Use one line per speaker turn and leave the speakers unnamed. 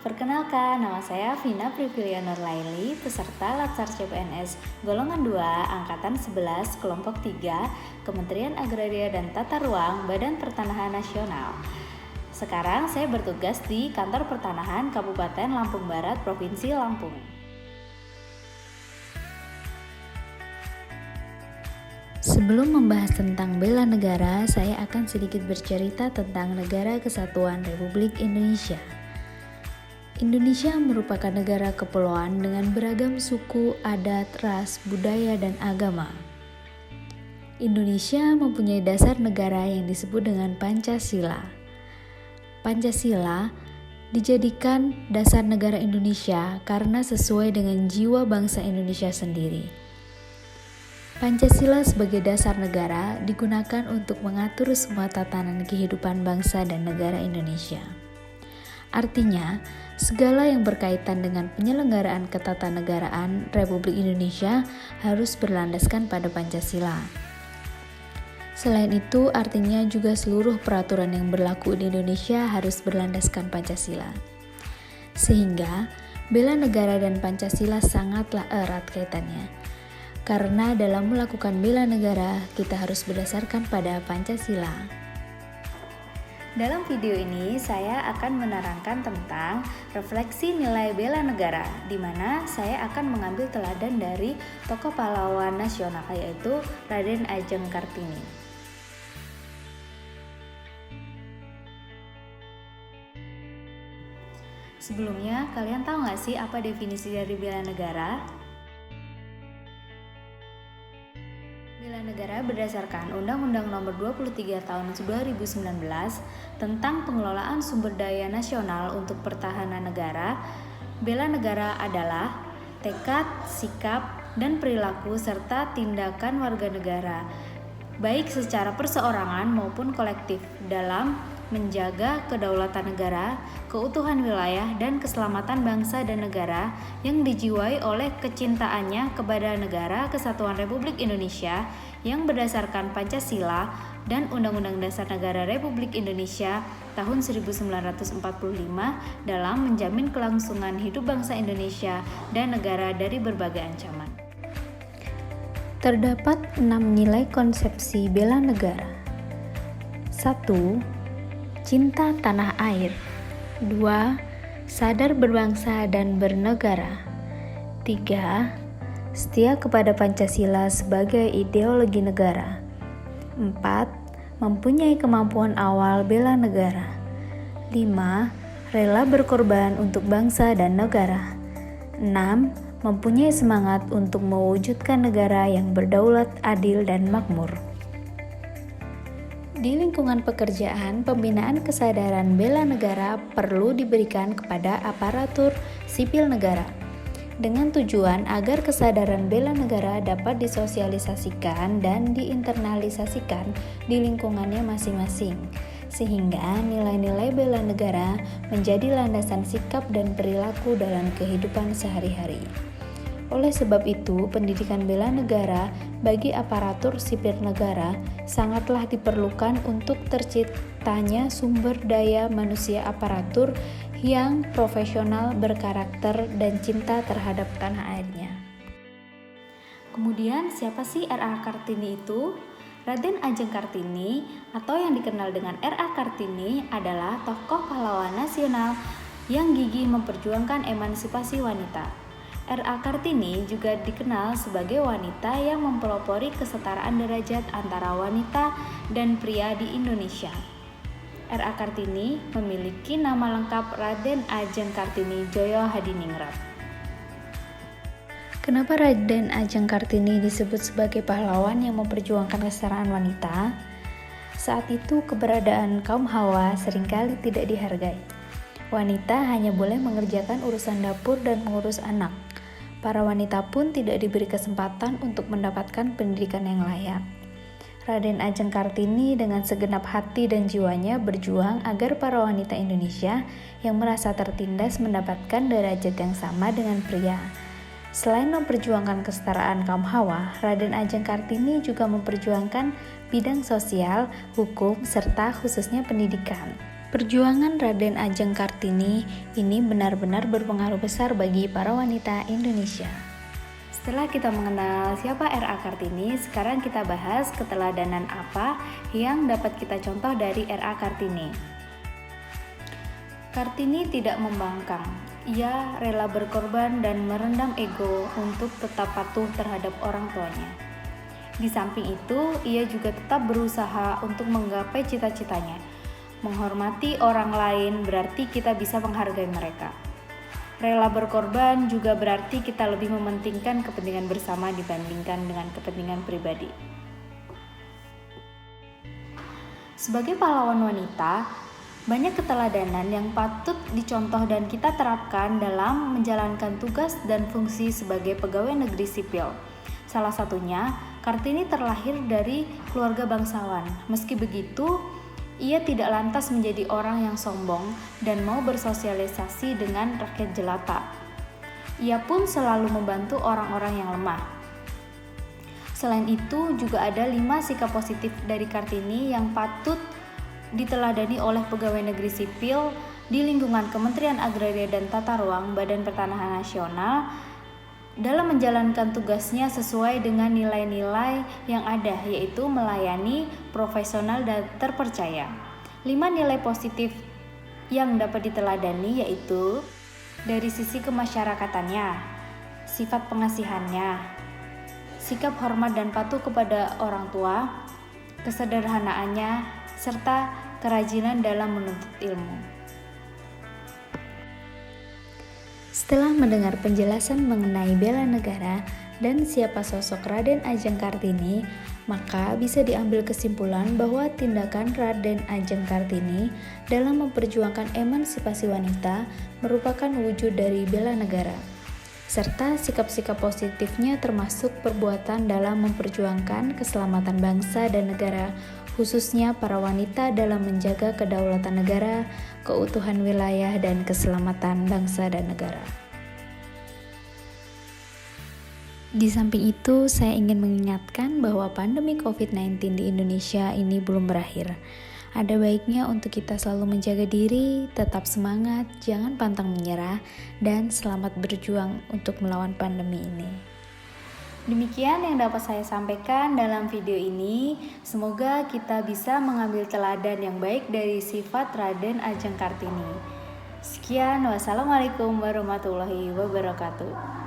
Perkenalkan, nama saya Vina Privilia Nurlaili, peserta Latsar CPNS Golongan 2, Angkatan 11, Kelompok 3, Kementerian Agraria dan Tata Ruang, Badan Pertanahan Nasional. Sekarang saya bertugas di Kantor Pertanahan Kabupaten Lampung Barat, Provinsi Lampung. Sebelum membahas tentang bela negara, saya akan sedikit bercerita tentang Negara Kesatuan Republik Indonesia. Indonesia merupakan negara kepulauan dengan beragam suku, adat, ras, budaya, dan agama. Indonesia mempunyai dasar negara yang disebut dengan Pancasila. Pancasila dijadikan dasar negara Indonesia karena sesuai dengan jiwa bangsa Indonesia sendiri. Pancasila sebagai dasar negara digunakan untuk mengatur semua tatanan kehidupan bangsa dan negara Indonesia. Artinya, segala yang berkaitan dengan penyelenggaraan ketatanegaraan Republik Indonesia harus berlandaskan pada Pancasila. Selain itu, artinya juga seluruh peraturan yang berlaku di Indonesia harus berlandaskan Pancasila. Sehingga, bela negara dan Pancasila sangatlah erat kaitannya. Karena dalam melakukan bela negara, kita harus berdasarkan pada Pancasila. Dalam video ini, saya akan menerangkan tentang refleksi nilai bela negara, di mana saya akan mengambil teladan dari tokoh pahlawan nasional, yaitu Raden Ajeng Kartini. Sebelumnya, kalian tahu nggak sih apa definisi dari bela negara? Bela negara berdasarkan Undang-Undang Nomor 23 Tahun 2019 tentang pengelolaan sumber daya nasional untuk pertahanan negara. Bela negara adalah tekad, sikap, dan perilaku serta tindakan warga negara, baik secara perseorangan maupun kolektif, dalam menjaga kedaulatan negara, keutuhan wilayah, dan keselamatan bangsa dan negara yang dijiwai oleh kecintaannya kepada Negara Kesatuan Republik Indonesia yang berdasarkan Pancasila dan Undang-Undang Dasar Negara Republik Indonesia tahun 1945 dalam menjamin kelangsungan hidup bangsa Indonesia dan negara dari berbagai ancaman. Terdapat 6 nilai konsepsi bela negara. 1. Cinta tanah air. 2. Sadar berbangsa dan bernegara. 3. Setia kepada Pancasila sebagai ideologi negara. 4. Mempunyai kemampuan awal bela negara. 5. Rela berkorban untuk bangsa dan negara. 6. Mempunyai semangat untuk mewujudkan negara yang berdaulat, adil, dan makmur. Di lingkungan pekerjaan, pembinaan kesadaran bela negara perlu diberikan kepada aparatur sipil negara, dengan tujuan agar kesadaran bela negara dapat disosialisasikan dan diinternalisasikan di lingkungannya masing-masing, sehingga nilai-nilai bela negara menjadi landasan sikap dan perilaku dalam kehidupan sehari-hari. Oleh sebab itu, pendidikan bela negara bagi aparatur sipil negara sangatlah diperlukan untuk terciptanya sumber daya manusia aparatur yang profesional, berkarakter, dan cinta terhadap tanah airnya. Kemudian, siapa sih R.A. Kartini itu? Raden Ajeng Kartini atau yang dikenal dengan R.A. Kartini adalah tokoh pahlawan nasional yang gigih memperjuangkan emansipasi wanita. R.A. Kartini juga dikenal sebagai wanita yang mempelopori kesetaraan derajat antara wanita dan pria di Indonesia. R.A. Kartini memiliki nama lengkap Raden Ajeng Kartini Joyo Hadiningrat. Kenapa Raden Ajeng Kartini disebut sebagai pahlawan yang memperjuangkan kesetaraan wanita? Saat itu keberadaan kaum Hawa seringkali tidak dihargai. Wanita hanya boleh mengerjakan urusan dapur dan mengurus anak. Para wanita pun tidak diberi kesempatan untuk mendapatkan pendidikan yang layak. Raden Ajeng Kartini dengan segenap hati dan jiwanya berjuang agar para wanita Indonesia yang merasa tertindas mendapatkan derajat yang sama dengan pria. Selain memperjuangkan kesetaraan kaum Hawa, Raden Ajeng Kartini juga memperjuangkan bidang sosial, hukum, serta khususnya pendidikan. Perjuangan Raden Ajeng Kartini ini benar-benar berpengaruh besar bagi para wanita Indonesia. Setelah kita mengenal siapa R.A. Kartini, sekarang kita bahas keteladanan apa yang dapat kita contoh dari R.A. Kartini. Kartini tidak membangkang. Ia rela berkorban dan merendam ego untuk tetap patuh terhadap orang tuanya. Di samping itu, ia juga tetap berusaha untuk menggapai cita-citanya. Menghormati orang lain berarti kita bisa menghargai mereka. Rela berkorban juga berarti kita lebih mementingkan kepentingan bersama dibandingkan dengan kepentingan pribadi. Sebagai pahlawan wanita, banyak keteladanan yang patut dicontoh dan kita terapkan dalam menjalankan tugas dan fungsi sebagai pegawai negeri sipil. Salah satunya, Kartini terlahir dari keluarga bangsawan. Meski begitu, ia tidak lantas menjadi orang yang sombong dan mau bersosialisasi dengan rakyat jelata. Ia pun selalu membantu orang-orang yang lemah. Selain itu, juga ada 5 sikap positif dari Kartini yang patut diteladani oleh pegawai negeri sipil di lingkungan Kementerian Agraria dan Tata Ruang Badan Pertanahan Nasional dalam menjalankan tugasnya sesuai dengan nilai-nilai yang ada, yaitu melayani, profesional, dan terpercaya. 5 nilai positif yang dapat diteladani yaitu dari sisi kemasyarakatannya, sifat pengasihannya, sikap hormat dan patuh kepada orang tua, kesederhanaannya, serta kerajinan dalam menuntut ilmu. Setelah mendengar penjelasan mengenai bela negara dan siapa sosok Raden Ajeng Kartini, maka bisa diambil kesimpulan bahwa tindakan Raden Ajeng Kartini dalam memperjuangkan emansipasi wanita merupakan wujud dari bela negara, serta sikap-sikap positifnya termasuk perbuatan dalam memperjuangkan keselamatan bangsa dan negara, khususnya para wanita dalam menjaga kedaulatan negara, keutuhan wilayah, dan keselamatan bangsa dan negara. Di samping itu, saya ingin mengingatkan bahwa pandemi COVID-19 di Indonesia ini belum berakhir. Ada baiknya untuk kita selalu menjaga diri, tetap semangat, jangan pantang menyerah, dan selamat berjuang untuk melawan pandemi ini. Demikian yang dapat saya sampaikan dalam video ini. Semoga kita bisa mengambil teladan yang baik dari sifat Raden Ajeng Kartini. Sekian, wassalamualaikum warahmatullahi wabarakatuh.